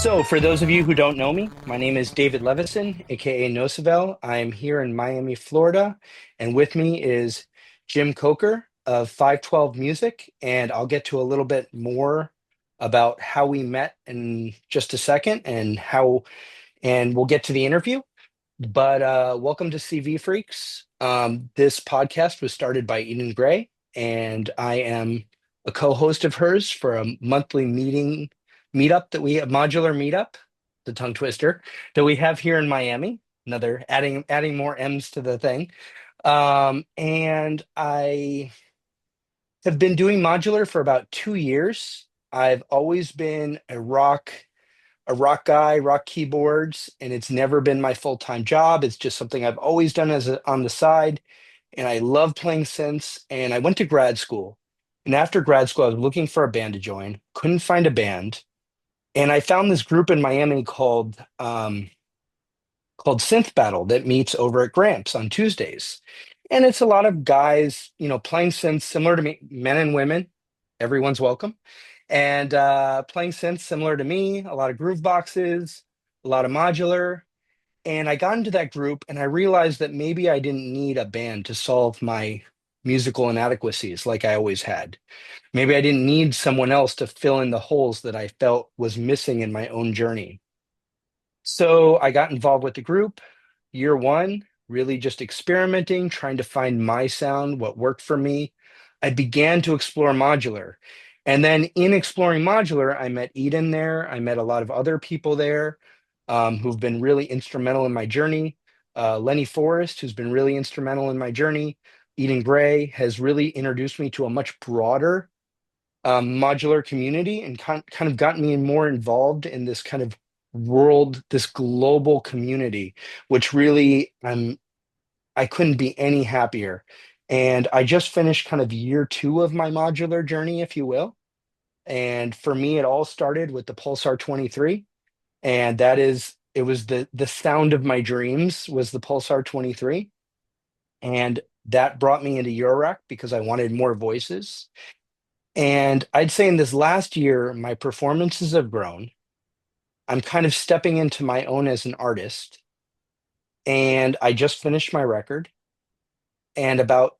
So, for those of you who don't know me, my name is David Levison, aka Nosivel. I'm here in Miami, Florida, and with me is Jim Coker of 512 Music, and I'll get to a little bit more about how we met in just a second and we'll get to the interview. But welcome to CV Freaks. This podcast was started by Eden Gray, and I am a co-host of hers for a monthly meetup that we have, modular meetup, the tongue twister that we have here in Miami. Another adding more M's to the thing. And I have been doing modular for about 2 years. I've always been a rock guy, rock keyboards, and it's never been my full-time job. It's just something I've always done on the side, and I love playing synths. And I went to grad school, and after grad school, I was looking for a band to join, couldn't find a band, and I found this group in Miami called Synth Battle that meets over at Gramps on Tuesdays, and it's a lot of guys, playing synths similar to me, men and women. Everyone's welcome and playing synths similar to me, a lot of groove boxes, a lot of modular. And I got into that group and I realized that maybe I didn't need a band to solve my musical inadequacies like I always had. Maybe I didn't need someone else to fill in the holes that I felt was missing in my own journey. So I got involved with the group. Year one, really just experimenting, trying to find my sound, what worked for me. I began to explore modular. And then in exploring modular, I met Eden there. I met a lot of other people there who've been really instrumental in my journey. Lenny Forrest, who's been really instrumental in my journey. Eden Gray has really introduced me to a much broader modular community and kind of gotten me more involved in this kind of world, this global community, which really I couldn't be any happier. And I just finished kind of year two of my modular journey, if you will. And for me, it all started with the Pulsar 23. And it was the sound of my dreams was the Pulsar 23. And that brought me into Eurorack because I wanted more voices. And I'd say in this last year, my performances have grown. I'm kind of stepping into my own as an artist. And I just finished my record. And about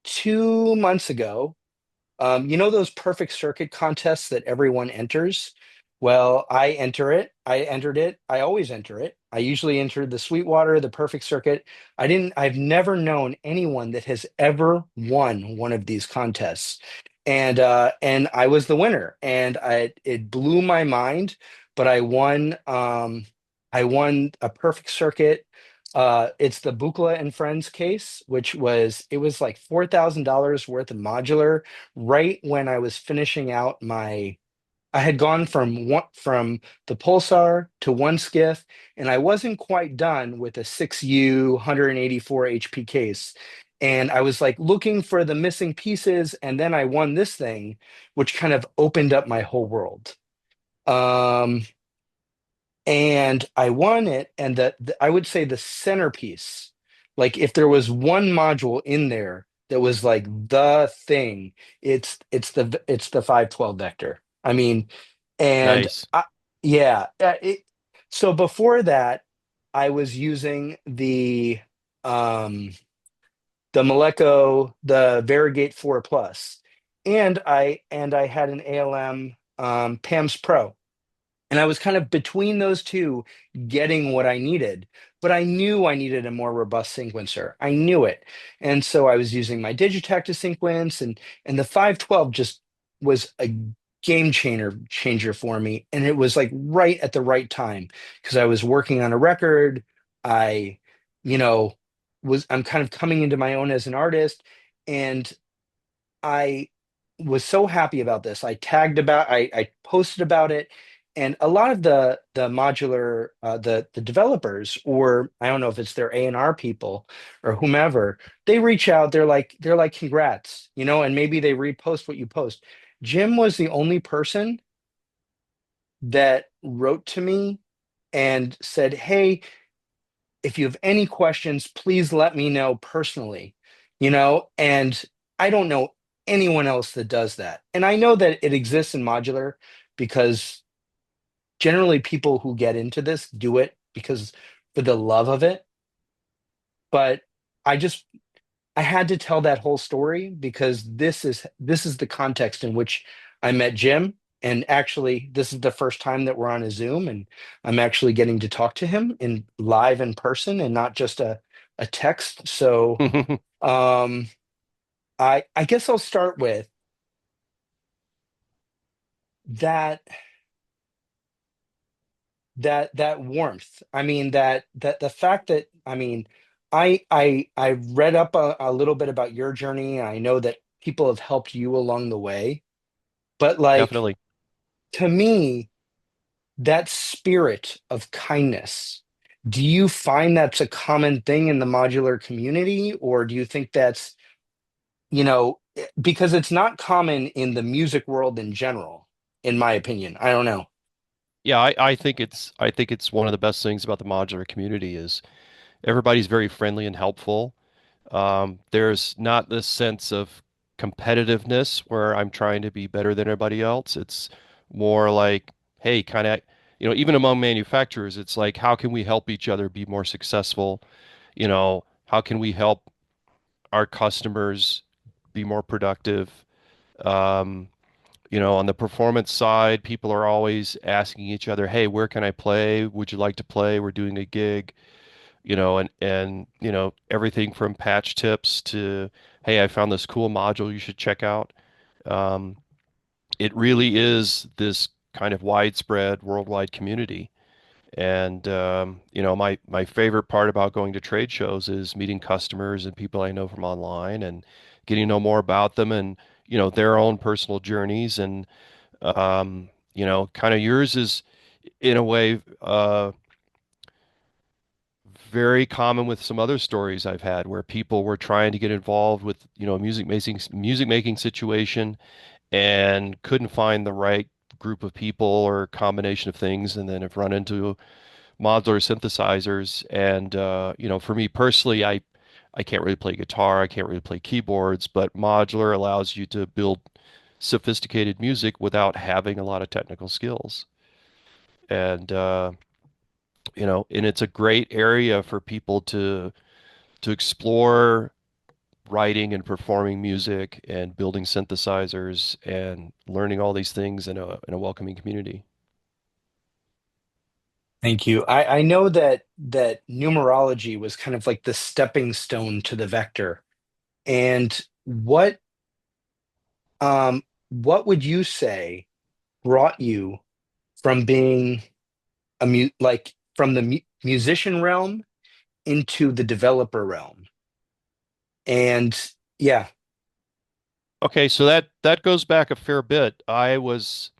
2 months ago, those perfect circuit contests that everyone enters? Well, I entered it. I always enter it. I usually enter the Sweetwater, the perfect circuit. I've never known anyone that has ever won one of these contests. And I was the winner. And it blew my mind, but I won a perfect circuit. It's the Buchla and Friends case, it was like $4,000 worth of modular right when I was finishing out I had gone from the Pulsar to one skiff, and I wasn't quite done with a 6U 184 HP case. And I was like looking for the missing pieces, and then I won this thing, which kind of opened up my whole world. Um, and I won it, and I would say the centerpiece, like if there was one module in there that was like the thing, it's the 512 vector. I mean, and Nice. yeah, so before that, I was using um the Moleco, the Varigate 4 Plus, and I had an ALM PAMS Pro. And I was kind of between those two, getting what I needed. But I knew I needed a more robust sequencer. I knew it. And so I was using my Digitech to sequence, and the 512 just was a game changer for me. And it was like right at the right time because I was working on a record. I, you know, I'm kind of coming into my own as an artist. And I was so happy about this. I posted about it, and a lot of the modular the developers, or I don't know if it's their A&R people or whomever, they reach out. They're like congrats, and maybe they repost what you post. Jim was the only person that wrote to me and said, "Hey, if you have any questions, please let me know personally." And I don't know anyone else that does that. And I know that it exists in modular because generally people who get into this do it because for the love of it. But I just I had to tell that whole story because this is the context in which I met Jim. And actually, this is the first time that we're on a Zoom, and I'm actually getting to talk to him in live in person and not just a text. So um, I guess I'll start with that that warmth. I mean that the fact that I mean I read up a little bit about your journey. I know that people have helped you along the way, but like Definitely. to me, that spirit of kindness, do you find that's a common thing in the modular community, or do you think that's, because it's not common in the music world in general, in my opinion. I don't know. Yeah, I think it's one of the best things about the modular community is everybody's very friendly and helpful. There's not this sense of competitiveness where I'm trying to be better than everybody else. It's more like, hey, kind of, even among manufacturers, it's like, how can we help each other be more successful? How can we help our customers be more productive? Um, on the performance side, people are always asking each other, "Hey, where can I play? Would you like to play? We're doing a gig." And everything from patch tips to, "Hey, I found this cool module you should check out." Um, it really is this kind of widespread worldwide community. And my favorite part about going to trade shows is meeting customers and people I know from online and getting to know more about them and their own personal journeys and kind of yours is in a way very common with some other stories I've had where people were trying to get involved with, a music making situation and couldn't find the right group of people or combination of things and then have run into modular synthesizers and for me personally I can't really play guitar, I can't really play keyboards, but modular allows you to build sophisticated music without having a lot of technical skills. And and it's a great area for people to explore writing and performing music and building synthesizers and learning all these things in a welcoming community. Thank you. I know that numerology was kind of like the stepping stone to the vector. And what would you say brought you from being like from the musician realm into the developer realm? And yeah, Okay, so that goes back a fair bit. I was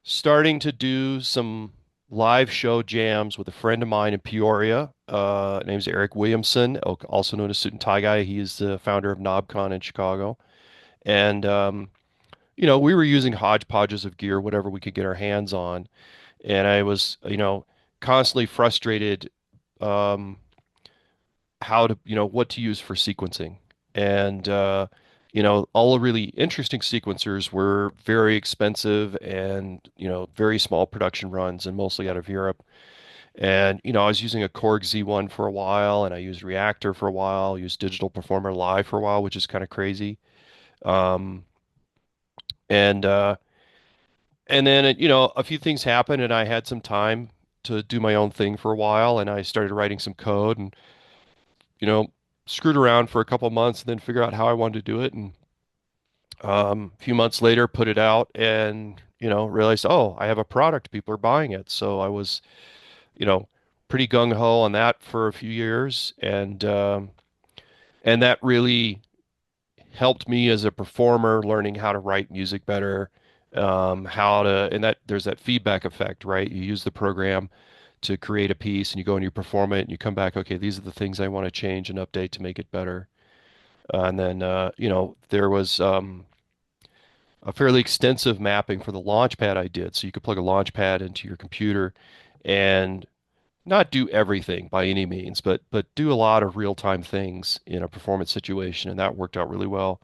starting to do some live show jams with a friend of mine in Peoria. Name's Eric Williamson, also known as Suit and Tie Guy. He is the founder of KnobCon in Chicago. And we were using hodgepodges of gear, whatever we could get our hands on. And I was, constantly frustrated um, how to, what to use for sequencing. And all the really interesting sequencers were very expensive and, very small production runs and mostly out of Europe. And, I was using a Korg Z1 for a while and I used Reactor for a while, used Digital Performer Live for a while, which is kind of crazy. Um, and And then, a few things happened and I had some time to do my own thing for a while and I started writing some code and, you know, screwed around for a couple months and then figured out how I wanted to do it. And a few months later, put it out and, realized, oh, I have a product. People are buying it. So I was, you know, pretty gung ho on that for a few years. And that really helped me as a performer, learning how to write music better, and that there's that feedback effect, right? You use the program to create a piece and you go and you perform it and you come back, okay, these are the things I want to change and update to make it better. And then, there was a fairly extensive mapping for the launchpad I did. So you could plug a launchpad into your computer and not do everything by any means, but do a lot of real-time things in a performance situation, and that worked out really well.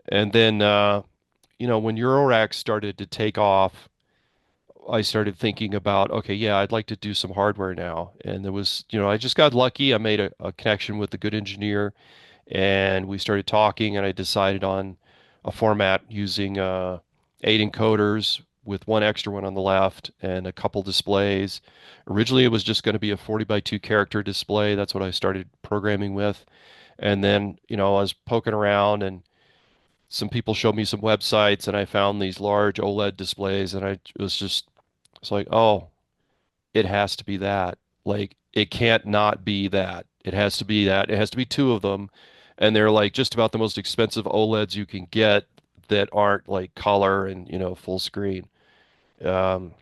And then, when Eurorack started to take off, I started thinking about, okay, yeah, I'd like to do some hardware now. And there was, I just got lucky. I made a connection with a good engineer and we started talking and I decided on a format using 8 encoders with one extra one on the left and a couple displays. Originally, it was just going to be a 40 by 2 character display. That's what I started programming with. And then, I was poking around and some people showed me some websites and I found these large OLED displays and it's like, oh, it has to be that. Like it can't not be that. It has to be that. It has to be two of them. And they're like just about the most expensive OLEDs you can get that aren't like color and, full screen. Um,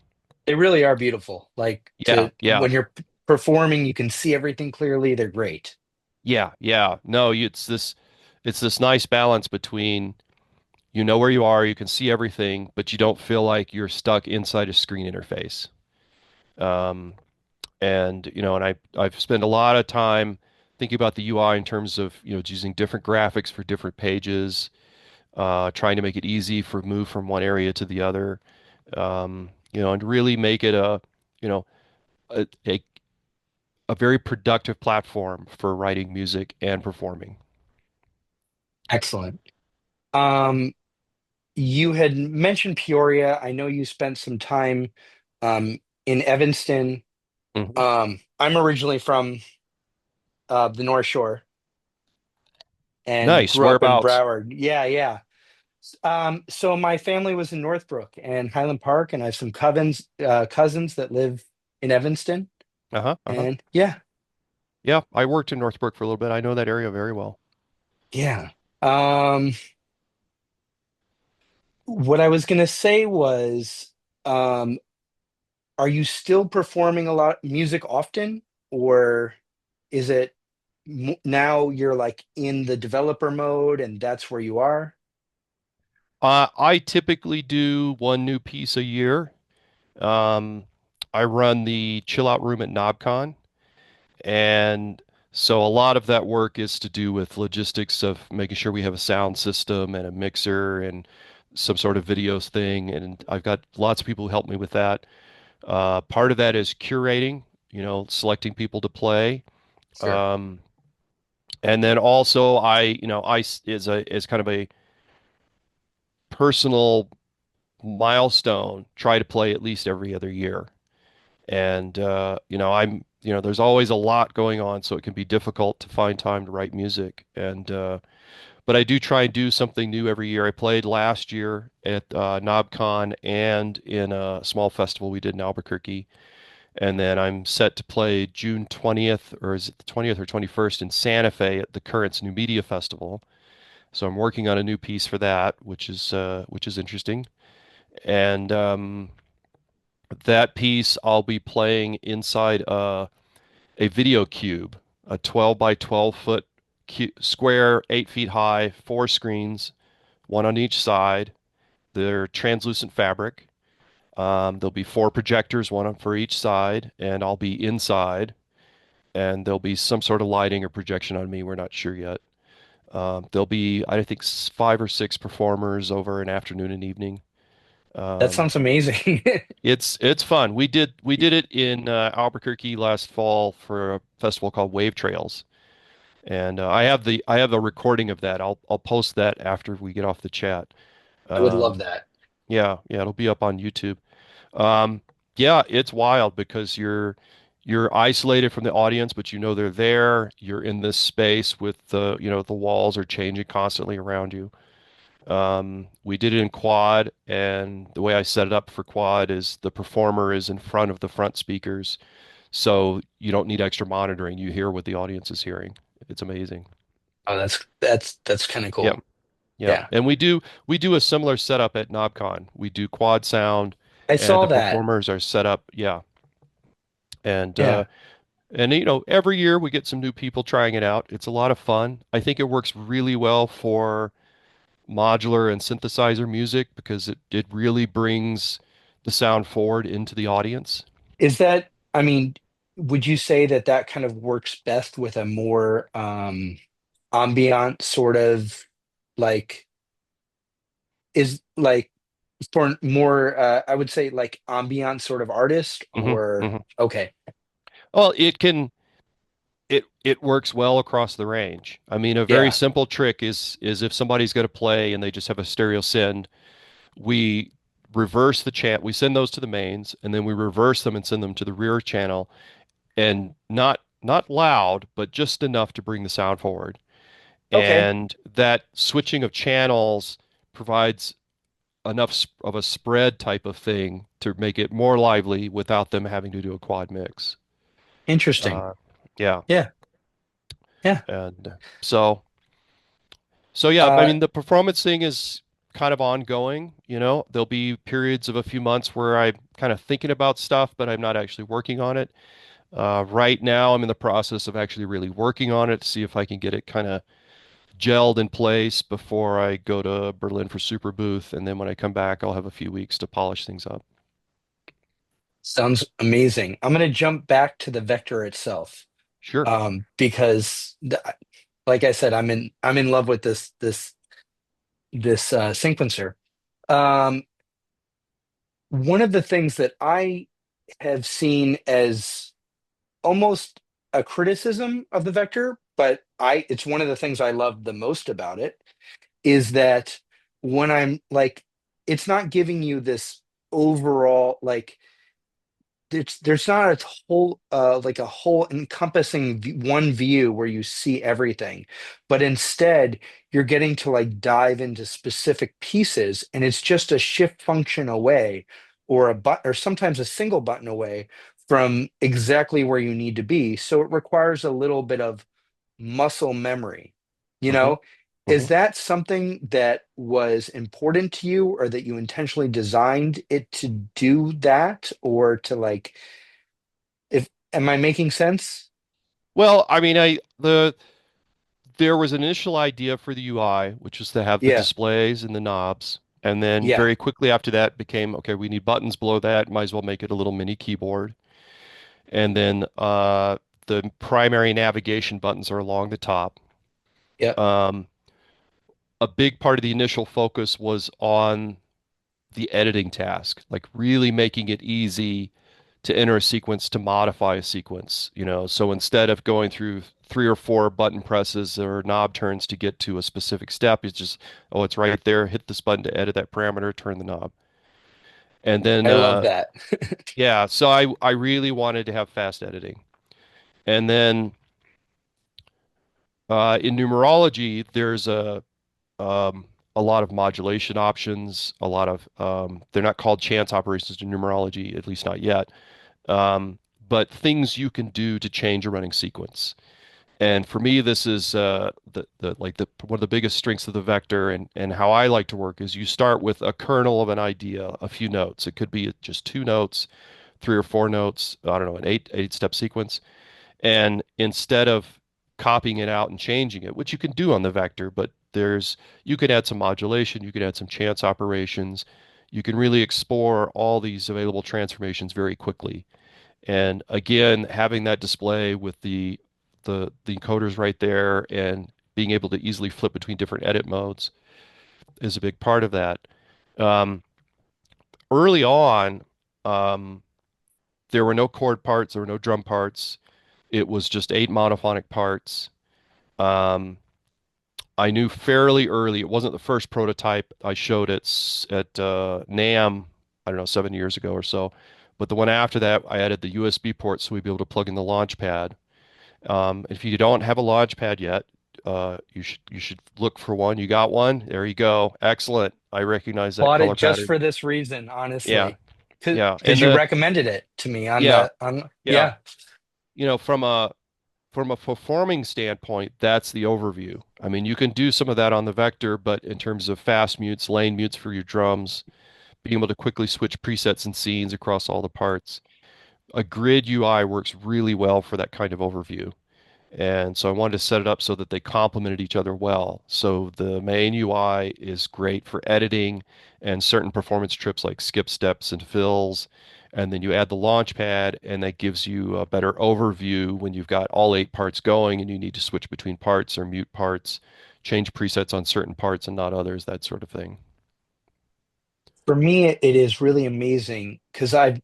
They really are beautiful. Like yeah, to yeah, when you're performing, you can see everything clearly. They're great. yeah, yeah. No, it's this nice balance between you know where you are, you can see everything, but you don't feel like you're stuck inside a screen interface. Um, and I've spent a lot of time thinking about the UI in terms of using different graphics for different pages, trying to make it easy for move from one area to the other, and really make it you know a, a a very productive platform for writing music and performing. Excellent. Um, you had mentioned Peoria. I know you spent some time in Evanston. Hmm. I'm originally from the North Shore and Nice. grew up in Whereabouts? Broward. Yeah, yeah. So my family was in Northbrook and Highland Park, and I have some cousins that live in Evanston. Uh-huh. Uh-huh. And yeah, Yeah, I worked in Northbrook for a little bit. I know that area very well. yeah. Um, what I was gonna say was, um, are you still performing a lot music often, or is it now you're like in the developer mode and that's where you are? I typically do one new piece a year. Um, I run the chill out room at NobCon, and so a lot of that work is to do with logistics of making sure we have a sound system and a mixer and some sort of videos thing. And I've got lots of people who help me with that. Part of that is curating, selecting people to play. Sure. Um, and then also is kind of a personal milestone, try to play at least every other year. And there's always a lot going on, so it can be difficult to find time to write music. And but I do try and do something new every year. I played last year at NobCon and in a small festival we did in Albuquerque. And then I'm set to play June 20th, or is it the 20th or 21st in Santa Fe at the Currents New Media Festival. So I'm working on a new piece for that, which is interesting. And that piece I'll be playing inside a video cube, a 12 by 12 foot square, 8 feet high, four screens, one on each side. They're translucent fabric. There'll be four projectors, one for each side, and I'll be inside. And there'll be some sort of lighting or projection on me. We're not sure yet. There'll be, I think, 5 or 6 performers over an afternoon and evening. That Um, sounds amazing. it's fun. We did it in Albuquerque last fall for a festival called Wave Trails, and I have a recording of that. I'll post that after we get off the chat. I would love Um, that. yeah, yeah, it'll be up on YouTube. Um, yeah, it's wild because you're isolated from the audience, but you know they're there. You're in this space with the walls are changing constantly around you. We did it in quad, and the way I set it up for quad is the performer is in front of the front speakers, so you don't need extra monitoring. You hear what the audience is hearing. It's amazing. Oh, that's kind of Yeah, cool. yeah. Yeah. And we do a similar setup at NobCon. We do quad sound, I and saw the that. performers are set up. Yeah, and Yeah. every year we get some new people trying it out. It's a lot of fun. I think it works really well for modular and synthesizer music because it really brings the sound forward into the audience. Is that, I mean, would you say that that kind of works best with a more ambient sort of like is like for more, I would say like ambient sort of artist Hmm. or Hmm. okay. Well, it works well across the range. I mean, a very Yeah. simple trick is if somebody's going to play and they just have a stereo send, we reverse the chant. We send those to the mains, and then we reverse them and send them to the rear channel, and not loud, but just enough to bring the sound forward. Okay. And that switching of channels provides of a spread type of thing to make it more lively without them having to do a quad mix. Interesting. Uh, yeah, Yeah. Yeah. and so yeah, I Uh, mean the performance thing is kind of ongoing, you know. There'll be periods of a few months where I'm kind of thinking about stuff, but I'm not actually working on it. Right now, I'm in the process of actually really working on it to see if I can get it kind of gelled in place before I go to Berlin for Super Booth, and then when I come back, I'll have a few weeks to polish things up. Sounds amazing. I'm going to jump back to the vector itself, Sure. because, like I said, I'm in love with this sequencer. Um, One of the things that I have seen as almost a criticism of the vector, but it's one of the things I love the most about it, is that when I'm like, it's not giving you this overall like there's not a whole like a whole encompassing one view where you see everything, but instead you're getting to like dive into specific pieces, and it's just a shift function away, or a button, or sometimes a single button away from exactly where you need to be. So it requires a little bit of muscle memory, you Hmm. know? Hmm. Is that something that was important to you, or that you intentionally designed it to do that, or to like, if, am I making sense? Well, I mean, I the there was an initial idea for the UI, which was to have the Yeah, displays and the knobs. And then yeah, very quickly after that became, okay, we need buttons below that. Might as well make it a little mini keyboard. And then the primary navigation buttons are along the top. yeah. Um, a big part of the initial focus was on the editing task, like really making it easy to enter a sequence, to modify a sequence, you know. So instead of going through three or four button presses or knob turns to get to a specific step, it's just, oh, it's right there. Hit this button to edit that parameter, turn the knob. And then, I love that. yeah, so I really wanted to have fast editing. And then in numerology, there's um, a lot of modulation options, a lot of, they're not called chance operations in numerology, at least not yet, um, but things you can do to change a running sequence. And for me, this is the like the one of the biggest strengths of the vector, and how I like to work is you start with a kernel of an idea, a few notes. It could be just two notes, three or four notes, I don't know, an eight step sequence. And instead of copying it out and changing it, which you can do on the vector, but you can add some modulation, you can add some chance operations, you can really explore all these available transformations very quickly. And again, having that display with the encoders right there and being able to easily flip between different edit modes is a big part of that. Um, Early on, um, there were no chord parts, there were no drum parts. It was just eight monophonic parts. Um, I knew fairly early. It wasn't the first prototype. I showed it at NAMM, I don't know, 7 years ago or so. But the one after that, I added the USB port so we'd be able to plug in the launch pad. If you don't have a launch pad yet, you should look for one. You got one? There you go. Excellent. I recognize that Bought it color just pattern. for this reason, Yeah, honestly. yeah. Because And you the recommended it to me on yeah, on yeah. yeah. You know, from a performing standpoint, that's the overview. I mean, you can do some of that on the vector, but in terms of fast mutes, lane mutes for your drums, being able to quickly switch presets and scenes across all the parts, a grid UI works really well for that kind of overview. And so I wanted to set it up so that they complemented each other well. So the main UI is great for editing and certain performance trips like skip steps and fills. And then you add the launch pad, and that gives you a better overview when you've got all eight parts going and you need to switch between parts or mute parts, change presets on certain parts and not others, that sort of thing. For me, it is really amazing because I've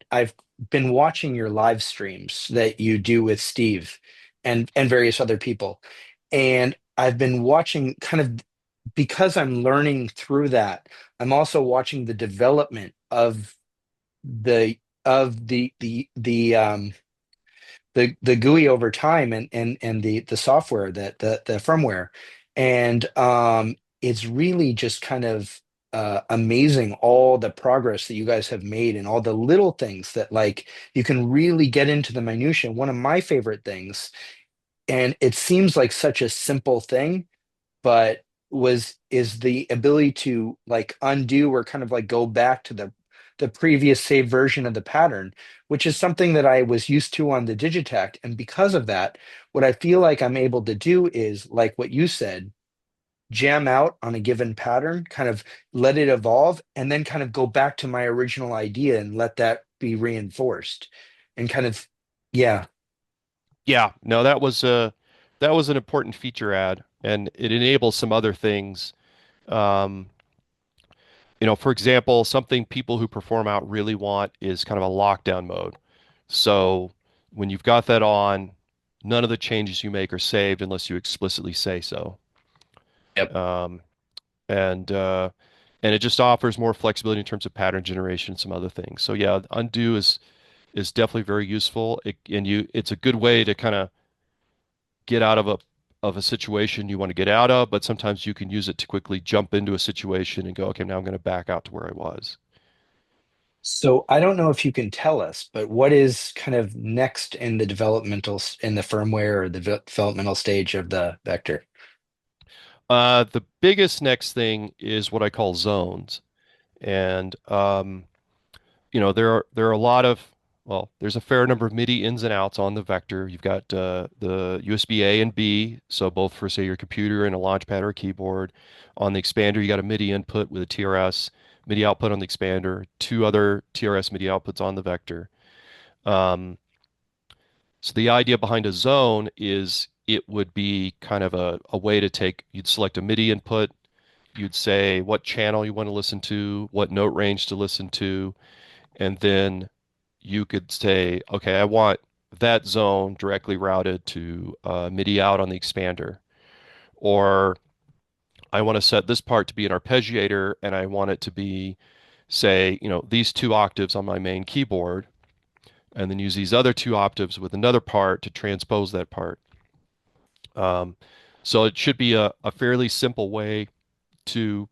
been watching your live streams that you do with Steve and various other people. And I've been watching kind of because I'm learning through that, I'm also watching the development the of the GUI over time and the software that the firmware. And it's really just kind of amazing all the progress that you guys have made and all the little things that like you can really get into the minutia. One of my favorite things, and it seems like such a simple thing, but was is the ability to like undo or kind of like go back to the previous saved version of the pattern, which is something that I was used to on the Digitakt. And because of that, what I feel like I'm able to do is like what you said, jam out on a given pattern, kind of let it evolve, and then kind of go back to my original idea and let that be reinforced. And kind of, yeah. Yeah, no, that was an important feature add, and it enables some other things. Um, for example, something people who perform out really want is kind of a lockdown mode. So when you've got that on, none of the changes you make are saved unless you explicitly say so. Yep. Um, and uh, and it just offers more flexibility in terms of pattern generation and some other things. So yeah, undo is definitely very useful. It's a good way to kind of get out of a situation you want to get out of, but sometimes you can use it to quickly jump into a situation and go, okay, now I'm going to back out to where I was. So I don't know if you can tell us, but what is kind of next in the in the firmware or the developmental stage of the vector? The biggest next thing is what I call zones. And there are a lot of well, there's a fair number of MIDI ins and outs on the vector. You've got the USB A and B, so both for say your computer and a launchpad or a keyboard. On the expander, you got a MIDI input with a TRS, MIDI output on the expander, two other TRS MIDI outputs on the vector. Um, so the idea behind a zone is it would be kind of a way to you'd select a MIDI input, you'd say what channel you want to listen to, what note range to listen to, and then you could say, okay, I want that zone directly routed to MIDI out on the expander. Or I want to set this part to be an arpeggiator and I want it to be, say, these two octaves on my main keyboard, and then use these other two octaves with another part to transpose that part. Um, so it should be a fairly simple way to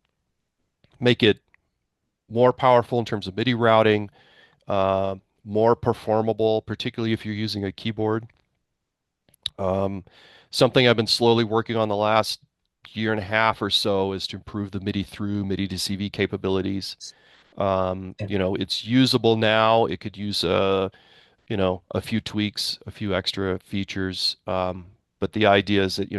make it more powerful in terms of MIDI routing, uh, more performable, particularly if you're using a keyboard. Um, Something I've been slowly working on the last year and a half or so is to improve the MIDI through, MIDI to CV capabilities. It's usable now. It could use a few tweaks, a few extra features. But the idea is that,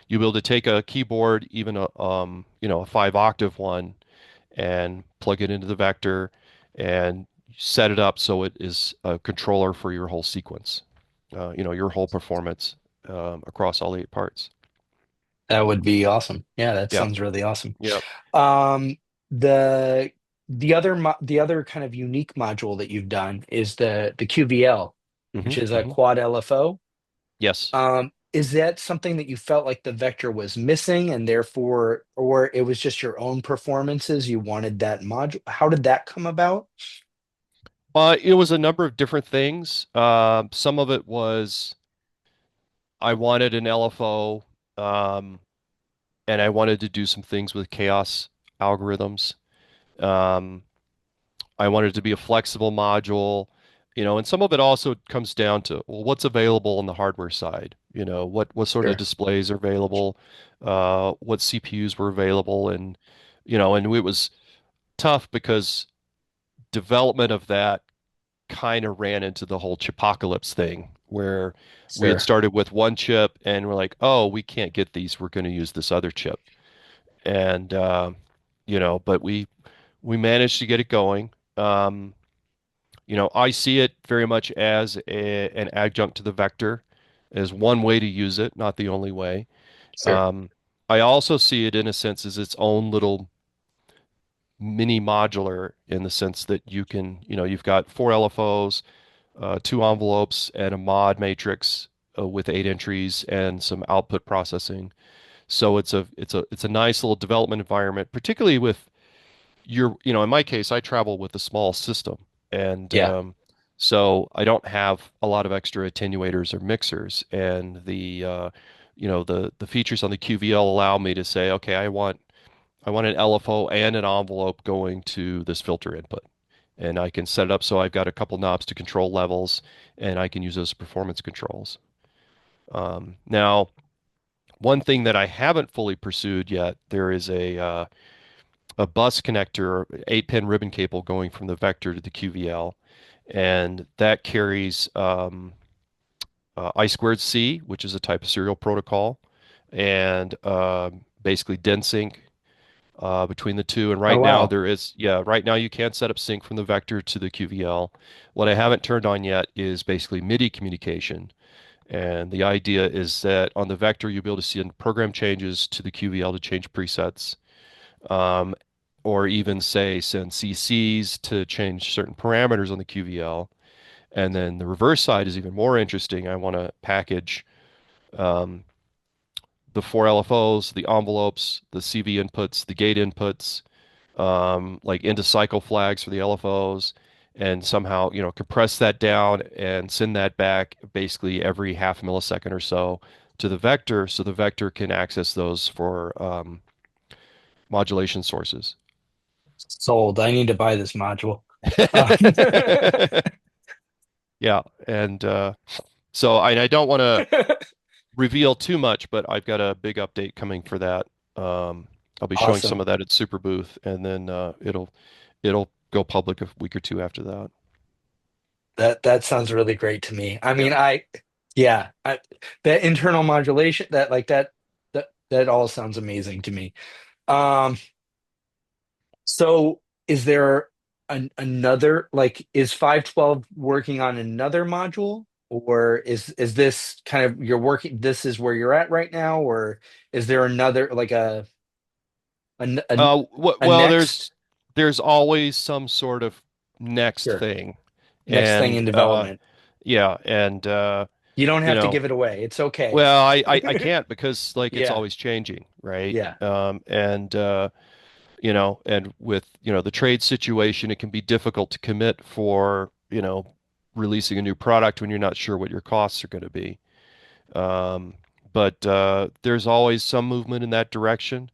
you'll be able to take a keyboard, even a 5 octave one, and plug it into the vector and set it up so it is a controller for your whole sequence, your whole performance across all 8 parts. That would be awesome. Yeah, that Yeah. sounds really awesome. Yeah. Um, the the other kind of unique module that you've done is the QVL, which hmm is a hmm quad LFO. Yes. Is that something that you felt like the vector was missing and therefore, or it was just your own performances, you wanted that module? How did that come about? It was a number of different things. Some of it was I wanted an LFO, um, and I wanted to do some things with chaos algorithms. Um, I wanted it to be a flexible module, and some of it also comes down to, well, what's available on the hardware side? What sort of Sure, displays are available, what CPUs were available, and it was tough because development of that kind of ran into the whole chipocalypse thing where we had sure. started with one chip and we're like, oh, we can't get these. We're going to use this other chip. And, but we managed to get it going. Um, I see it very much as an adjunct to the vector, as one way to use it, not the only way. Sure. Um, I also see it in a sense as its own little mini modular in the sense that you can, you've got four LFOs, two envelopes, and a mod matrix with eight entries and some output processing. So it's a nice little development environment, particularly with in my case, I travel with a small system, and Yeah. so I don't have a lot of extra attenuators or mixers, and the features on the QVL allow me to say, okay, I want an LFO and an envelope going to this filter input. And I can set it up so I've got a couple knobs to control levels, and I can use those performance controls. Now, one thing that I haven't fully pursued yet, there is a bus connector, 8-pin ribbon cable going from the vector to the QVL, and that carries I squared C, which is a type of serial protocol, and basically DEN sync between the two. And Oh, right now wow. there is, yeah, right now you can't set up sync from the vector to the QVL. What I haven't turned on yet is basically MIDI communication. And the idea is that on the vector, you'll be able to see program changes to the QVL to change presets, um, or even say send CCs to change certain parameters on the QVL. And then the reverse side is even more interesting. I want to package um, the four LFOs, the envelopes, the CV inputs, the gate inputs, like into cycle flags for the LFOs, and somehow, compress that down and send that back basically every half millisecond or so to the vector so the vector can access those for modulation sources. Sold. I need to buy this module. Uh, Yeah, and so I don't want to reveal too much, but I've got a big update coming for that. I'll be showing some Awesome. of that at Super Booth, and then it'll go public a week or two after that. That sounds really great to me. I Yeah. mean, yeah, that internal modulation, that all sounds amazing to me. Um, so is there another, like, is 512 working on another module, or is this kind of you're working, this is where you're at right now, or is there another, like a Well, next? there's always some sort of next Sure. thing, Next thing and in development. yeah, and You don't you have to know, give it away. It's okay. well, I can't because like it's Yeah. always changing, right? Yeah. And with the trade situation, it can be difficult to commit for releasing a new product when you're not sure what your costs are going to be. Um, but there's always some movement in that direction.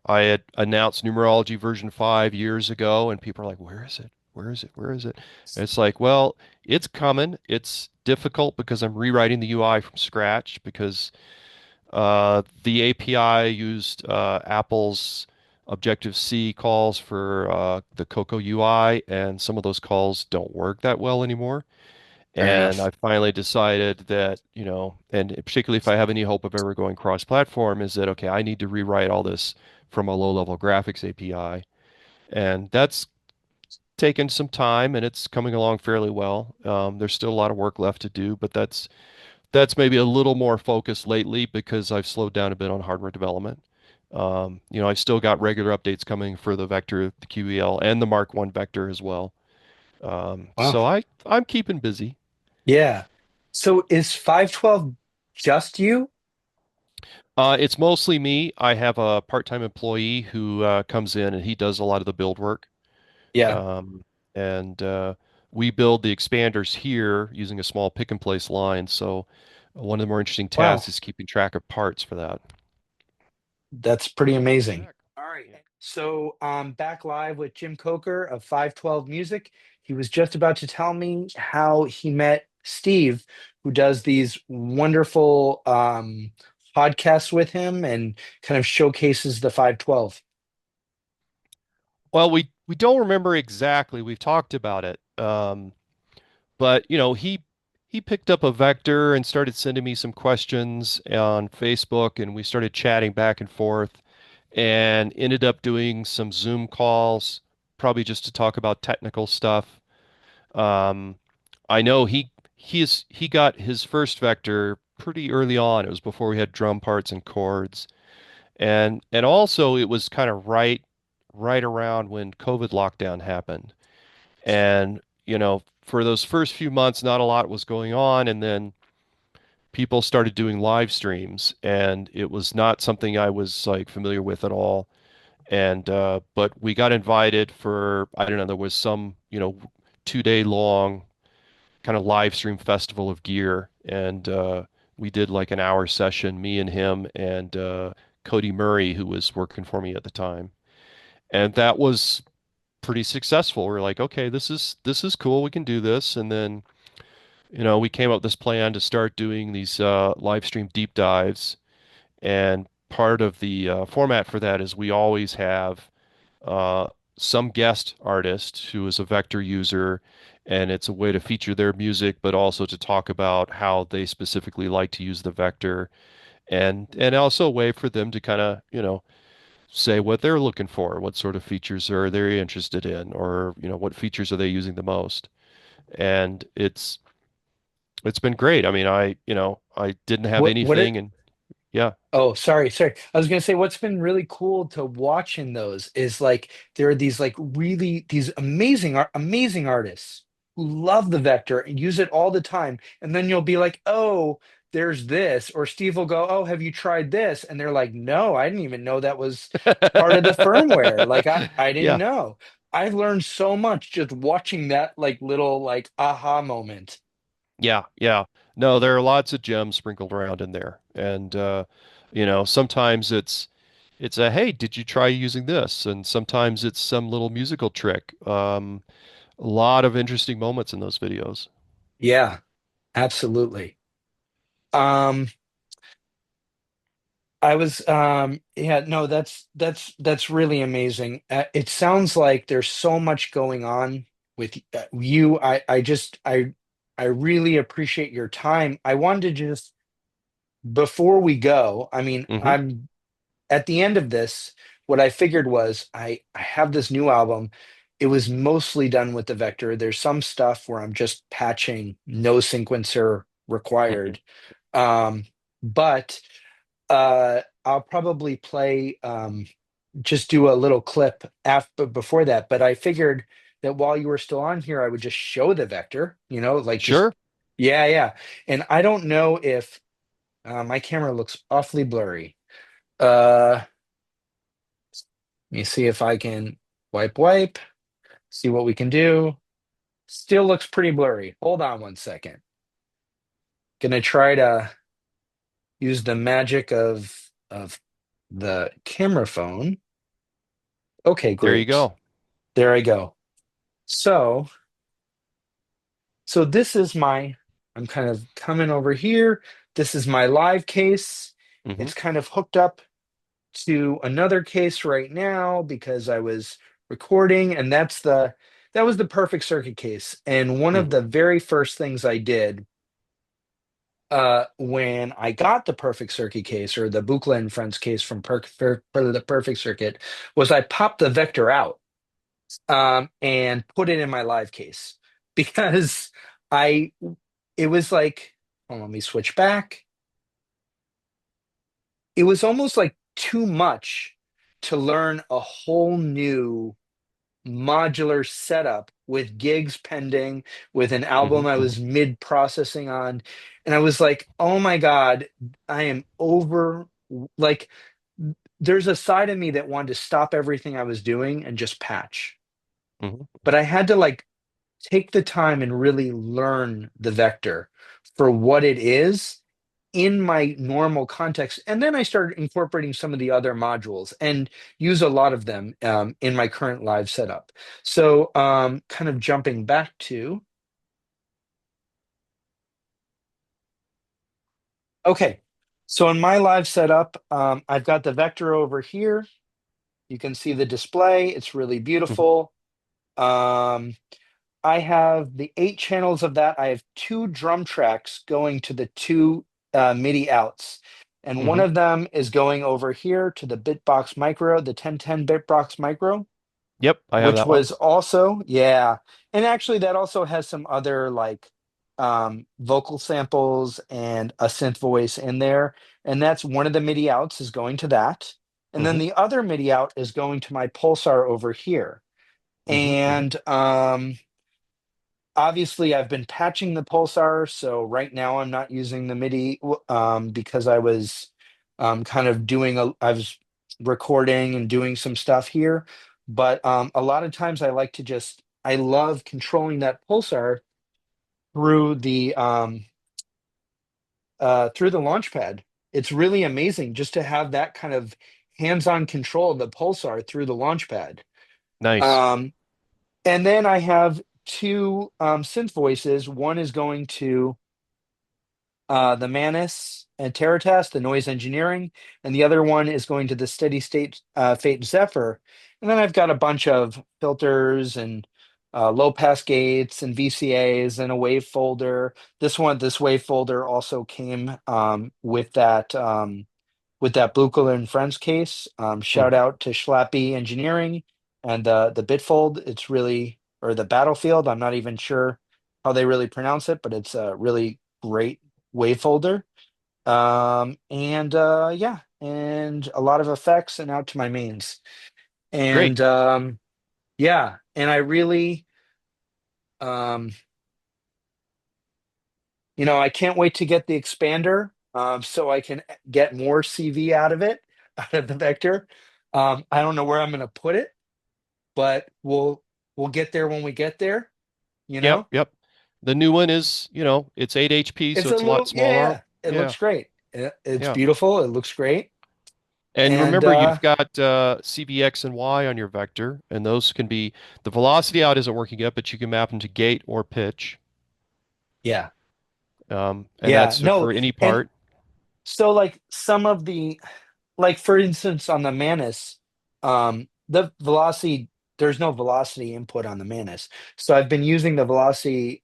I had announced numerology version 5 years ago, and people are like, "Where is it? Where is it? Where is it?" And it's like, well, it's coming. It's difficult because I'm rewriting the UI from scratch because the API used Apple's Objective-C calls for the Cocoa UI, and some of those calls don't work that well anymore. Fair And enough. I finally decided that, and particularly if I have any hope of ever going cross-platform, is that, okay, I need to rewrite all this from a low-level graphics API. And that's taken some time and it's coming along fairly well. There's still a lot of work left to do, but that's maybe a little more focused lately because I've slowed down a bit on hardware development. I've still got regular updates coming for the vector, the QEL, and the Mark I vector as well. Wow. So I'm keeping busy. Yeah. So is 512 just you? It's mostly me. I have a part-time employee who comes in and he does a lot of the build work. Yeah. Um, and we build the expanders here using a small pick and place line. So one of the more interesting tasks Wow. is keeping track of parts for that. That's pretty Welcome amazing. back. All right. Yeah. So I'm back live with Jim Coker of 512 Music. He was just about to tell me how he met Steve, who does these wonderful podcasts with him and kind of showcases the 512. Well, we don't remember exactly. We've talked about it. But he picked up a vector and started sending me some questions on Facebook, and we started chatting back and forth, and ended up doing some Zoom calls, probably just to talk about technical stuff. Um, I know he got his first vector pretty early on. It was before we had drum parts and chords, and also it was kind of right. right around when COVID lockdown happened. And, for those first few months, not a lot was going on. And then people started doing live streams, and it was not something I was like familiar with at all. And, but we got invited for, I don't know, there was some, 2 day long kind of live stream festival of gear. And, we did like an hour session, me and him and, Cody Murray, who was working for me at the time. And that was pretty successful. We're like, okay, this is cool. We can do this. And then, we came up with this plan to start doing these live stream deep dives. And part of the format for that is we always have uh, some guest artist who is a Vector user, and it's a way to feature their music, but also to talk about how they specifically like to use the Vector, and also a way for them to kind of, say what they're looking for, what sort of features are they interested in, or what features are they using the most. And it's been great. I mean, I didn't have What anything, it and yeah. Oh, sorry. I was gonna say what's been really cool to watch in those is like there are these like really these amazing artists who love the vector and use it all the time. And then you'll be like, oh, there's this, or Steve will go, oh, have you tried this? And they're like, no, I didn't even know that was part of the firmware. Like I didn't Yeah, know. I've learned so much just watching that like little like aha moment. yeah, yeah. No, there are lots of gems sprinkled around in there. And sometimes it's a, hey, did you try using this? And sometimes it's some little musical trick. A lot of interesting moments in those videos. Yeah, absolutely. Um, I was yeah, no, that's really amazing. It sounds like there's so much going on with you. I really appreciate your time. I wanted to just before we go, I mean, Hmm. I'm at the end of this, what I figured was I have this new album. It was mostly done with the Vector. There's some stuff where I'm just patching, no sequencer Hmm. required. But I'll probably play just do a little clip after before that. But I figured that while you were still on here, I would just show the vector, like just Sure. yeah, yeah. And I don't know if my camera looks awfully blurry. Let me see if I can wipe, see what we can do. Still looks pretty blurry. Hold on one second. Gonna try to use the magic of the camera phone. Okay, There you great. go. There I go. So, so this is I'm kind of coming over here. This is my live case. Hmm. It's kind of hooked up to another case right now because I was recording, and that was the perfect circuit case. And one of Hmm. the very first things I did when I got the perfect circuit case or the Buchla and Friends case from for the perfect circuit was I popped the vector out and put it in my live case because I it was like, well, let me switch back. It was almost like too much to learn a whole new modular setup with gigs pending, with an Hmm. album I Hmm. was mid processing on. And I was like, oh my God, I am over. Like, there's a side of me that wanted to stop everything I was doing and just patch. Hmm. But I had to like take the time and really learn the vector for what it is in my normal context. And then I started incorporating some of the other modules and use a lot of them in my current live setup. So, kind of jumping back to, okay. So in my live setup, I've got the vector over here. You can see the display. It's really Hmm. beautiful. Um, I have the 8 channels of that. I have two drum tracks going to the two MIDI outs. And one Hmm. of them is going over here to the Bitbox Micro, the 1010 Bitbox Micro, Yep, I have which that one. was also, yeah. And actually, that also has some other like vocal samples and a synth voice in there. And that's one of the MIDI outs is going to that. And then hmm the other MIDI out is going to my pulsar over here. hmm hmm And obviously, I've been patching the pulsar. So right now, I'm not using the MIDI because I was kind of I was recording and doing some stuff here. But a lot of times, I love controlling that pulsar through the launch pad. It's really amazing just to have that kind of hands-on control of the pulsar through the launch pad. Nice. Um, and then I have two synth voices. One is going to the Manus and Terratast, the noise engineering, and the other one is going to the steady state Fate Zephyr. And then I've got a bunch of filters and low pass gates and VCAs and a wave folder. This wave folder also came with that Blucher and Friends case. Shout hmm out to Schlappy Engineering and the Bitfold. It's really, or the Battlefield. I'm not even sure how they really pronounce it, but it's a really great wave folder. And yeah, and a lot of effects and out to my mains. Great. And yeah, and I really, um, I can't wait to get the expander so I can get more CV out of it, out of the vector. I don't know where I'm going to put it, but we'll get there when we get there, you Yep. know? Yep. The new one is, it's 8 HP, so It's a it's a lot little, yeah, smaller. yeah, it Yeah. looks great. It's Yeah. beautiful. It looks great. And And remember, you've got CVX and Y on your vector, and those can be the velocity out isn't working yet, but you can map them to gate or pitch. yeah, And yeah, that's no. for any And part. so like like for instance on the Manus, the velocity, there's no velocity input on the Manus. So I've been using the velocity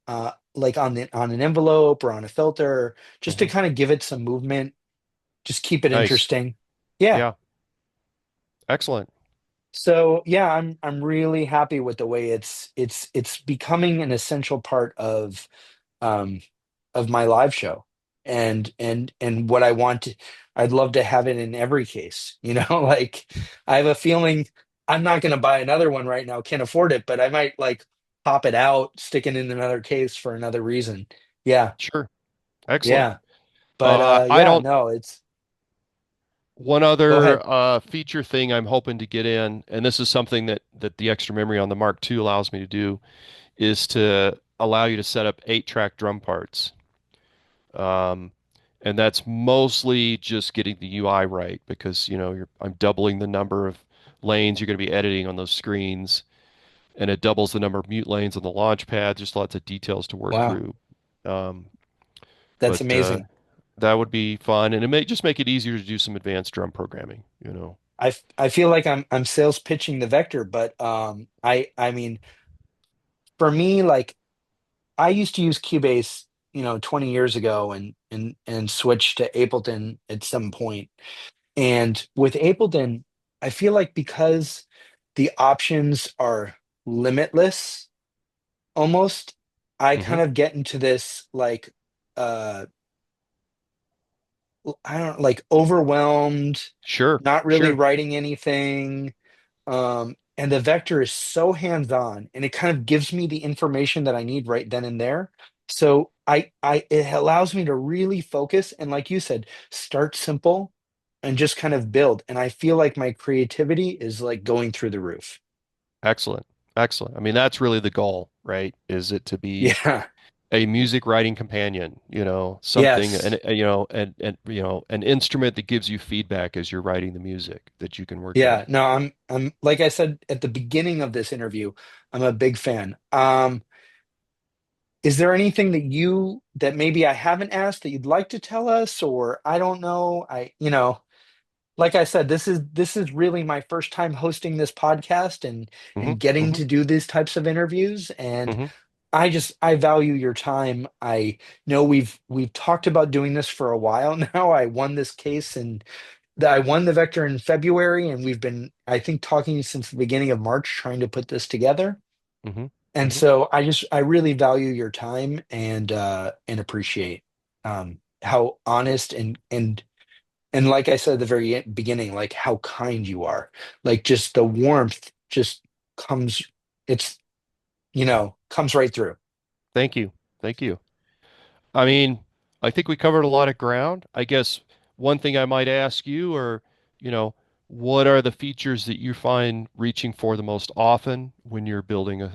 like on an envelope or on a filter just to hmm kind of give it some movement, just keep it Nice. interesting. Yeah. Yeah. Excellent. So yeah, I'm really happy with the way it's becoming an essential part um of my live show. And what I'd love to have it in every case, like I have a feeling I'm not going to buy another one right now, can't afford it, but I might like pop it out, stick it in another case for another reason. Yeah. Sure. Excellent. Yeah. But I yeah, don't, no, it's one go ahead. other feature thing I'm hoping to get in, and this is something that the extra memory on the Mark II allows me to do, is to allow you to set up 8-track drum parts. Um, and that's mostly just getting the UI right because, I'm doubling the number of lanes you're going to be editing on those screens, and it doubles the number of mute lanes on the launch pad. Just lots of details to work Wow. through. Um, That's but amazing. that would be fun, and it may just make it easier to do some advanced drum programming. I feel like I'm sales pitching the vector, but I mean for me, like I used to use Cubase, 20 years ago and switched to Ableton at some point. And with Ableton, I feel like because the options are limitless almost, I hmm kind of get into this like uh I don't like overwhelmed, Sure, not really sure. writing anything. And the vector is so hands-on and it kind of gives me the information that I need right then and there. So it allows me to really focus and like you said, start simple and just kind of build. And I feel like my creativity is like going through the roof. Excellent. Excellent. I mean, that's really the goal, right? Is it to be Yeah. a music writing companion, something Yes. and an instrument that gives you feedback as you're writing the music that you can work with. Yeah. No, I'm like I said at the beginning of this interview, I'm a big fan. Is there anything that maybe I haven't asked that you'd like to tell us, or I don't know? Like I said, this is really my first time hosting this podcast and hmm getting hmm to do these types of interviews. And hmm I value your time. I know we've talked about doing this for a while now. I won this case and I won the vector in February, and we've been, I think, talking since the beginning of March trying to put this together. hmm And hmm so I really value your time and appreciate how honest And like I said at the very beginning, like how kind you are, like just the warmth just comes, it's, comes right through. Thank you. Thank you. I mean, I think we covered a lot of ground. I guess one thing I might ask you or, you know, what are the features that you find reaching for the most often when you're building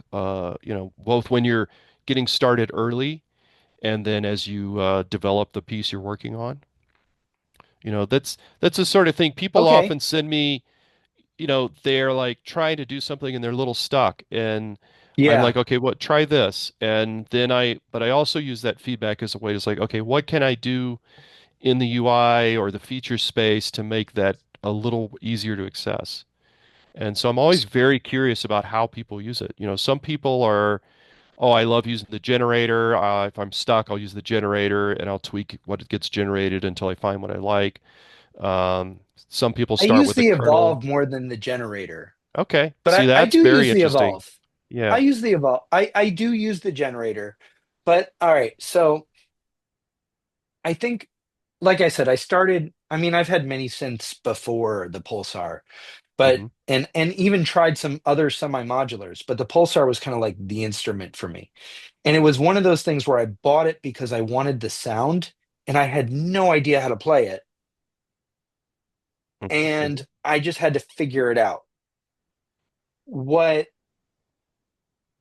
both when you're getting started early and then as you develop the piece you're working on? That's the sort of thing people Okay. often send me, they're like trying to do something and they're a little stuck. And I'm Yeah. like, okay, what, try this. And then but I also use that feedback as a way to say, okay, what can I do in the UI or the feature space to make that a little easier to access? And so I'm always very curious about how people use it. Some people are, oh, I love using the generator. If I'm stuck, I'll use the generator and I'll tweak what gets generated until I find what I like. Some people I start use with the the kernel. evolve more than the generator, Okay. but See, I that's do use very the interesting. evolve. I Yeah. use the evolve. I do use the generator, but all right. So I think, like I said, I mean, I've had many synths before the Pulsar, but Hmm. and even tried some other semi-modulars, but the Pulsar was kind of like the instrument for me. And it was one of those things where I bought it because I wanted the sound and I had no idea how to play it. Hmm. Hmm. And I just had to figure it out. What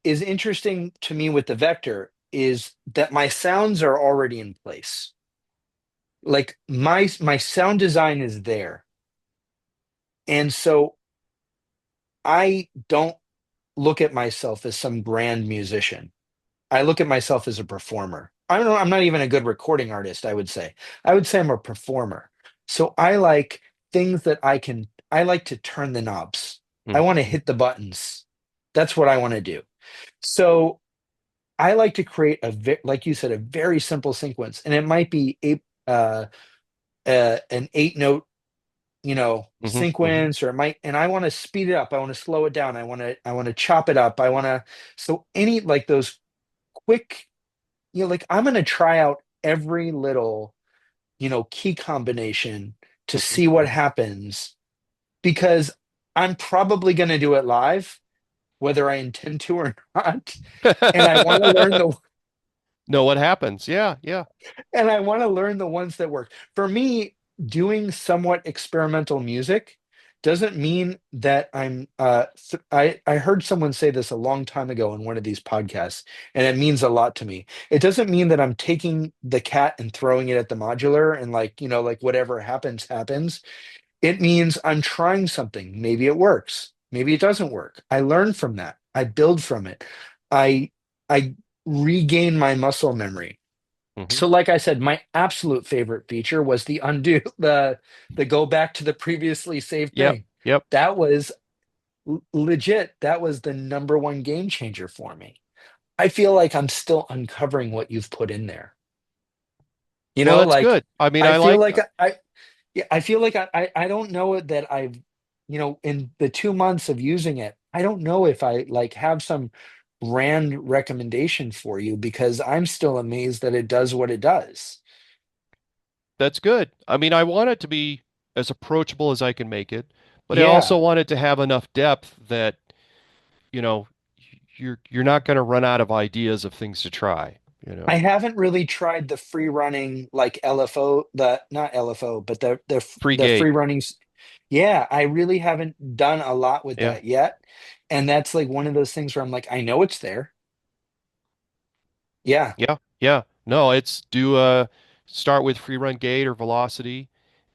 is interesting to me with the Vector is that my sounds are already in place. Like my sound design is there. And so I don't look at myself as some grand musician. I look at myself as a performer. I don't know, I'm not even a good recording artist, I would say. I would say I'm a performer. So I like things that I like to turn the knobs. I want to Hmm. hit the buttons. That's what I want to do. So I like to create like you said, a very simple sequence, and it might be an 8 note, Hmm. Hmm. sequence, or it might, and I want to speed it up. I want to slow it down. I want to chop it up. I want to, so any like those quick, like I'm going to try out every little, key combination to Hmm. see what Hmm. happens because I'm probably going to do it live, whether I intend to or not. And I want to learn the Know what happens. Yeah. Yeah. and I want to learn the ones that work. For me, doing somewhat experimental music doesn't mean that I heard someone say this a long time ago in one of these podcasts, and it means a lot to me. It doesn't mean that I'm taking the cat and throwing it at the modular and like, like whatever happens, happens. It means I'm trying something. Maybe it works. Maybe it doesn't work. I learn from that. I build from it. I I regain my muscle memory. Hmm. So, like I said, my absolute favorite feature was the undo, the go back to the previously saved Yep. thing. Yep. That was legit. That was the number one game changer for me. I feel like I'm still uncovering what you've put in there. Well, that's Like good. I mean, I I feel like, like yeah, I feel like I don't know that I've, in the 2 months of using it, I don't know if I like have some brand recommendation for you because I'm still amazed that it does what it does. that's good. I mean, I want it to be as approachable as I can make it, but I also Yeah. want it to have enough depth that, you know, you're not going to run out of ideas of things to try, you I know. haven't really tried the free running like LFO, the not LFO, but Free the gate. free runnings. Yeah, I really haven't done a lot with Yeah. that yet. And that's like one of those things where I'm like, I know it's there. Yeah, Yeah. Yeah. No, it's do start with free run gate or velocity,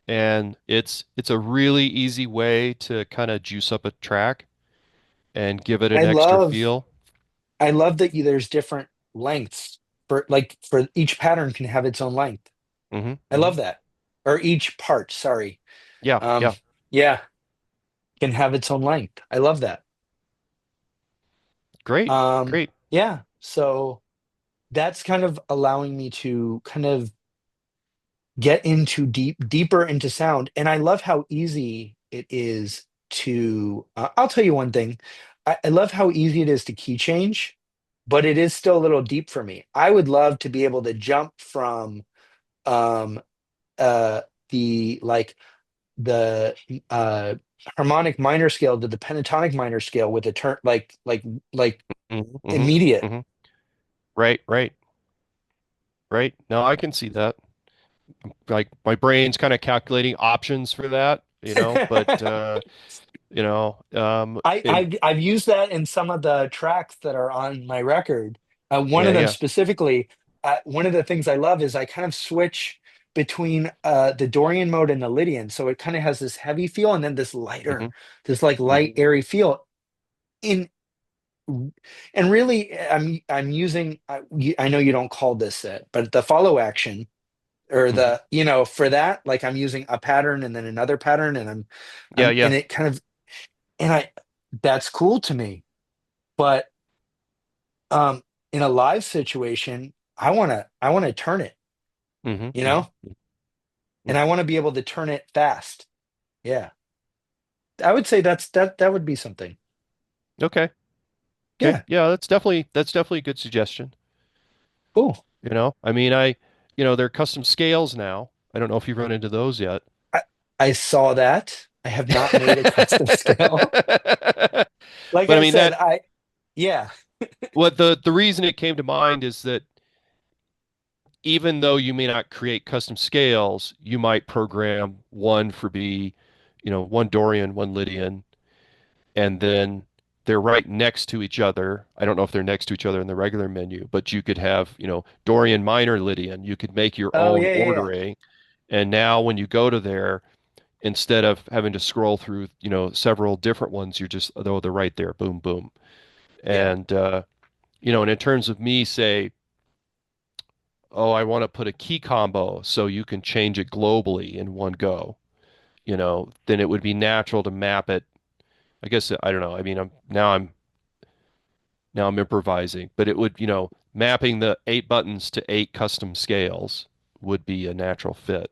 and it's a really easy way to kind of juice up a track and give it I an extra love feel. I love that there's different lengths for each pattern can have its own length. Hmm. I Hmm. love that. Or each part, sorry. Yeah. Um, Yeah. yeah, can have its own length. I love that. Great. Um, Great. yeah, so that's kind of allowing me to kind of get into deeper into sound. And I love how easy it is to I'll tell you one thing. I love how easy it is to key change, but it is still a little deep for me. I would love to be able to jump from um the the uh harmonic minor scale to the pentatonic minor scale with a turn like hmm hmm immediate. hmm Right, right, right. No, I can see that. Like my brain's kind of calculating options for that, but and I've used that in some of the tracks that are on my record. One yeah, of them yeah. specifically, one of the things I love is I kind of switch between the Dorian mode and the Lydian. So it kind of has this heavy feel and then this lighter, hmm this like light, hmm airy feel. In and really, I'm using. I know you don't call this it, but the follow action or hmm for that, like I'm using a pattern and then another pattern, and Yeah, I'm yeah. and it kind of and I that's cool to me. But um in a live situation, I want to turn it, hmm you hmm know, and I want to be able to turn it fast. Yeah. I would say that would be something. Okay. Okay. Yeah. Yeah, that's definitely a good suggestion. Cool. I mean, they're custom scales now. I don't know if you've run into those yet. I, I saw that. I have not made a custom scale. Like But I I mean said, that I yeah. what the reason it came to mind is that even though you may not create custom scales, you might program one for B, one Dorian, one Lydian, and then they're right next to each other. I don't know if they're next to each other in the regular menu, but you could have, Dorian minor Lydian. You could make your Oh own yeah, yeah, yeah. ordering. And now when you go to there, instead of having to scroll through, several different ones, you're just, though they're right there, boom, boom. Yeah. And, and in terms of me, say, oh, I want to put a key combo so you can change it globally in one go, then it would be natural to map it. I guess I don't know. I mean, now I'm improvising, but it would, mapping the 8 buttons to 8 custom scales would be a natural fit.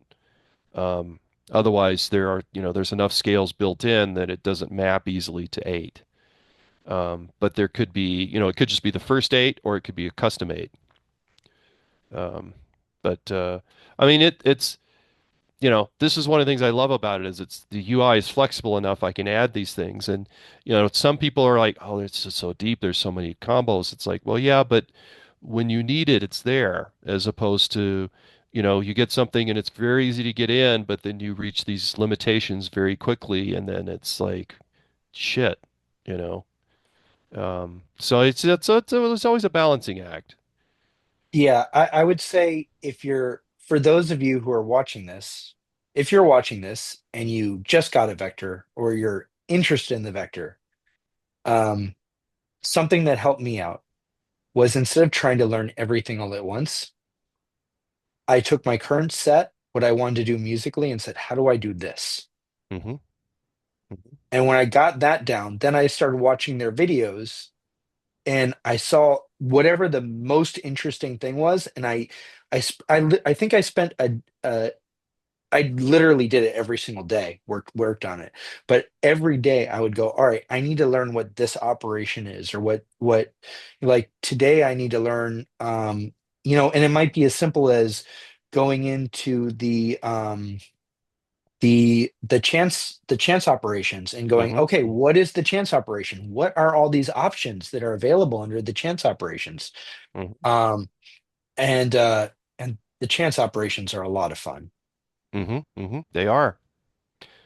Um, Otherwise, there's enough scales built in that it doesn't map easily to 8. But there could be, it could just be the first 8, or it could be a custom 8. Um, but I mean, it's this is one of the things I love about it is it's the UI is flexible enough I can add these things. And, some people are like, oh, it's just so deep. There's so many combos. It's like, well, yeah, but when you need it, it's there as opposed to, you get something and it's very easy to get in, but then you reach these limitations very quickly. And then it's like, shit, you know? So it's always a balancing act. Yeah, I would say for those of you who are watching this, if you're watching this and you just got a vector or you're interested in the vector, um, something that helped me out was instead of trying to learn everything all at once, I took my current set, what I wanted to do musically, and said, how do I do this? hmm And when I got that down, then I started watching their videos and I saw whatever the most interesting thing was, and I think I spent I literally did it every single day, worked on it. But every day I would go, all right, I need to learn what this operation is, or what like today I need to learn and it might be as simple as going into the chance operations and going, hmm okay, what is the chance operation? What are all these options that are available under the chance operations? hmm Um and the chance operations are a lot of fun. They are.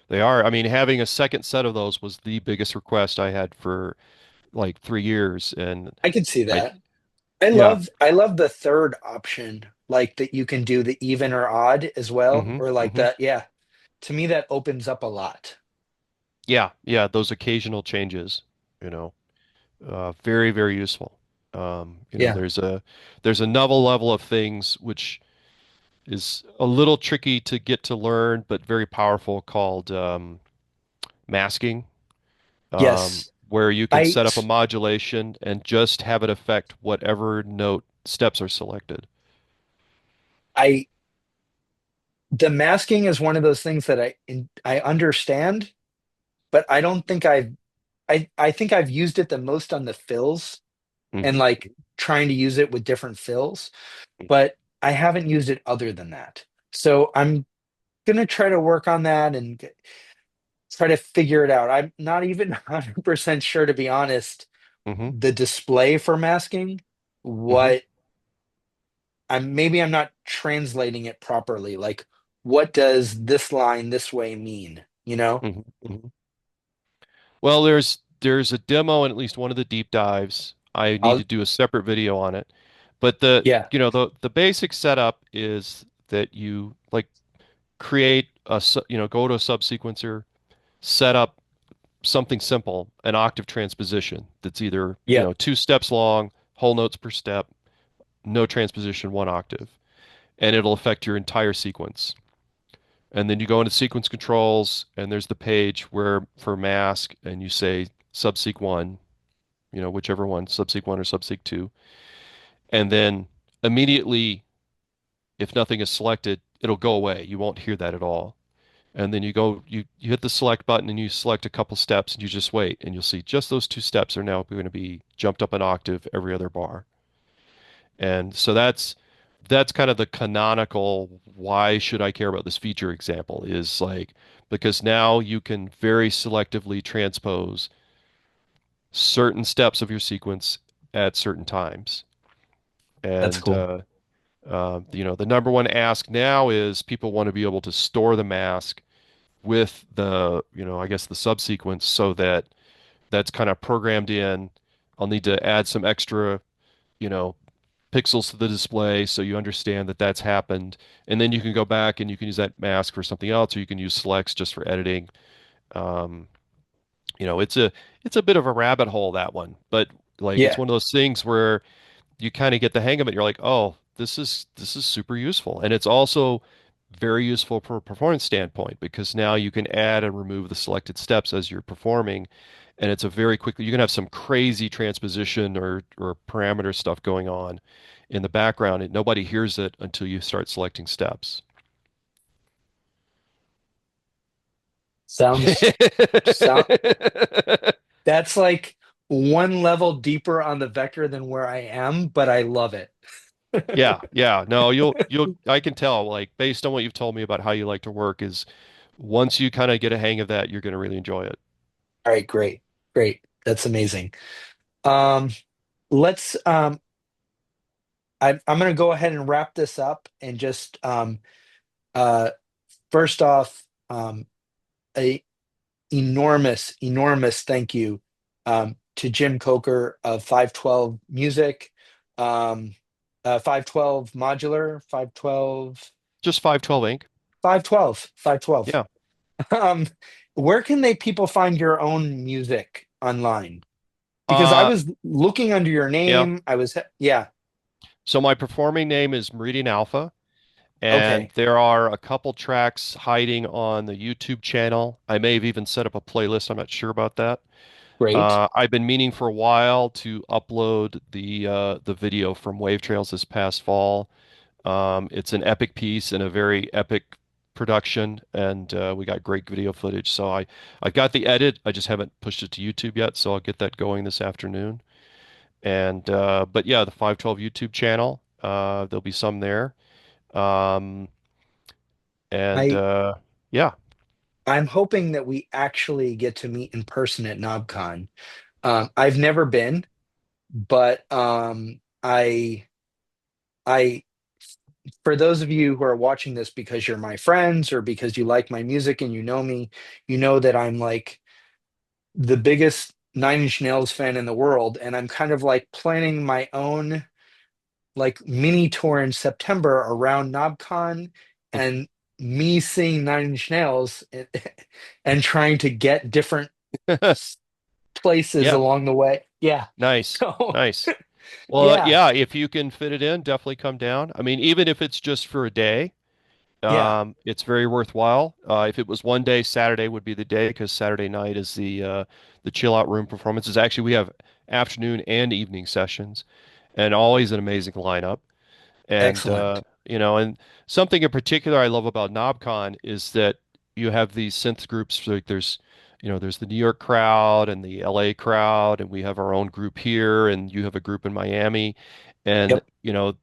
They are. I mean, having a second set of those was the biggest request I had for like 3 years. And I could see I, that. I yeah. love I love the third option, like that you can do the even or odd as well, hmm or like hmm that. Yeah, to me that opens up a lot. Yeah. Yeah. Those occasional changes, very, very useful. Yeah. There's a novel level of things which is a little tricky to get to learn, but very powerful called masking, Yes. where you can I set up a modulation and just have it affect whatever note steps are selected. I the masking is one of those things that I understand, but I don't think I think I've used it the most on the fills and hmm like trying to use it with different fills, but I haven't used it other than that. So gonna try to work on that and try to figure it out. I'm not even 100% sure, to be honest, Hmm. the display for masking, Hmm. what I'm not translating it properly. Like, what does this line this way mean? You know? Hmm. Hmm. Well, there's a demo in at least one of the deep dives. I need I'll to do a separate video on it. But yeah, the basic setup is that you like create go to a subsequencer, set up something simple, an octave transposition that's either, yeah, 2 steps long, whole notes per step, no transposition, 1 octave, and it'll affect your entire sequence. And then you go into sequence controls, and there's the page where for mask, and you say subseq one, whichever one, subseq one or subseq two, and then immediately, if nothing is selected, it'll go away. You won't hear that at all. And then you hit the select button and you select a couple steps and you just wait and you'll see just those 2 steps are now going to be jumped up an octave every other bar. And so that's kind of the canonical why should I care about this feature example is like because now you can very selectively transpose certain steps of your sequence at certain times. that's And cool. the number one ask now is people want to be able to store the mask with I guess the subsequence so that that's kind of programmed in. I'll need to add some extra, you know, pixels to the display so you understand that that's happened. And then you can go back and you can use that mask for something else, or you can use selects just for editing. Um, it's a bit of a rabbit hole, that one, but like it's Yeah. one of those things where you kind of get the hang of it. You're like, oh, this is super useful, and it's also very useful from a performance standpoint because now you can add and remove the selected steps as you're performing, and it's a very quickly you can have some crazy transposition or parameter stuff going on in the background, and nobody hears it until you start selecting steps. Sounds sound that's like one level deeper on the vector than where I am, but I love it. Yeah, yeah. No, I can tell, like, based on what you've told me about how you like to work, is once you kind of get a hang of that, you're going to really enjoy it. All right, great. Great. That's amazing. Um, let's I'm gonna go ahead and wrap this up and just uh first off, a enormous thank you to Jim Coker of 512 Music, um, 512 Modular, 512, Just 512 ink. 512, 512. Yeah. Um, where can people find your own music online? Because I Uh, was looking under your yeah. name. Yeah, So my performing name is Meridian Alpha, and okay, there are a couple tracks hiding on the YouTube channel. I may have even set up a playlist. I'm not sure about that. great. I've been meaning for a while to upload the video from Wave Trails this past fall. It's an epic piece and a very epic production, and we got great video footage. So I got the edit. I just haven't pushed it to YouTube yet, so I'll get that going this afternoon. And but yeah, the 512 YouTube channel, there'll be some there. Um, and I yeah, I'm hoping that we actually get to meet in person at NobCon. I've never been, but I for those of you who are watching this because you're my friends or because you like my music and you know me, you know that I'm like the biggest Nine Inch Nails fan in the world, and I'm kind of like planning my own like mini tour in September around NobCon and me seeing Nine Inch Nails and trying to get different places yeah, along the way. Yeah. nice, So nice. Well, yeah, yeah, if you can fit it in, definitely come down. I mean, even if it's just for a day. yeah, It's very worthwhile. If it was one day, Saturday would be the day because Saturday night is the chill out room performances. Actually, we have afternoon and evening sessions, and always an amazing lineup. And excellent. and something in particular I love about NobCon is that you have these synth groups. Like there's the New York crowd and the LA crowd, and we have our own group here, and you have a group in Miami, and Yep.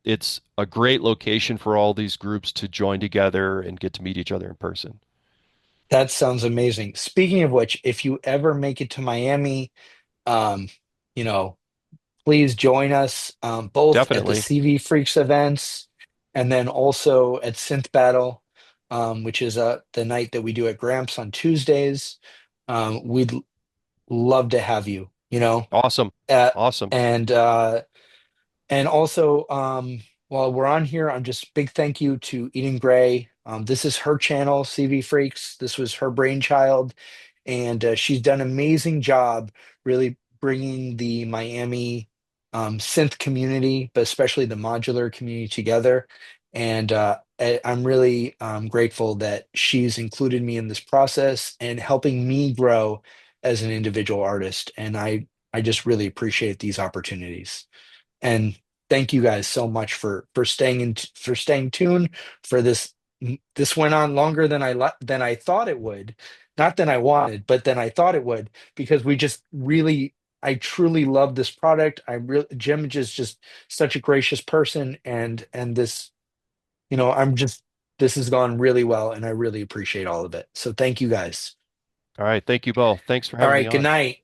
it's a great location for all these groups to join together and get to meet each other in person. That sounds amazing. Speaking of which, if you ever make it to Miami, um, you know, please join us both at the Definitely. CV Freaks events and then also at Synth Battle, which is the night that we do at Gramps on Tuesdays. We'd love to have you, Awesome. uh, Awesome. and also, while we're on here, I'm just big thank you to Eden Gray. This is her channel, CV Freaks. This was her brainchild, and she's done an amazing job really bringing the Miami synth community, but especially the modular community together. And I'm really grateful that she's included me in this process and helping me grow as an individual artist. And I just really appreciate these opportunities. And thank you guys so much for staying tuned for this. This went on longer than I thought it would. Not than I wanted, but than I thought it would, because we just really, I truly love this product. I really, Jim is just such a gracious person, and this, I'm just, this has gone really well, and I really appreciate all of it. So thank you guys. All right. Thank you both. Thanks for All having me right, good on. night.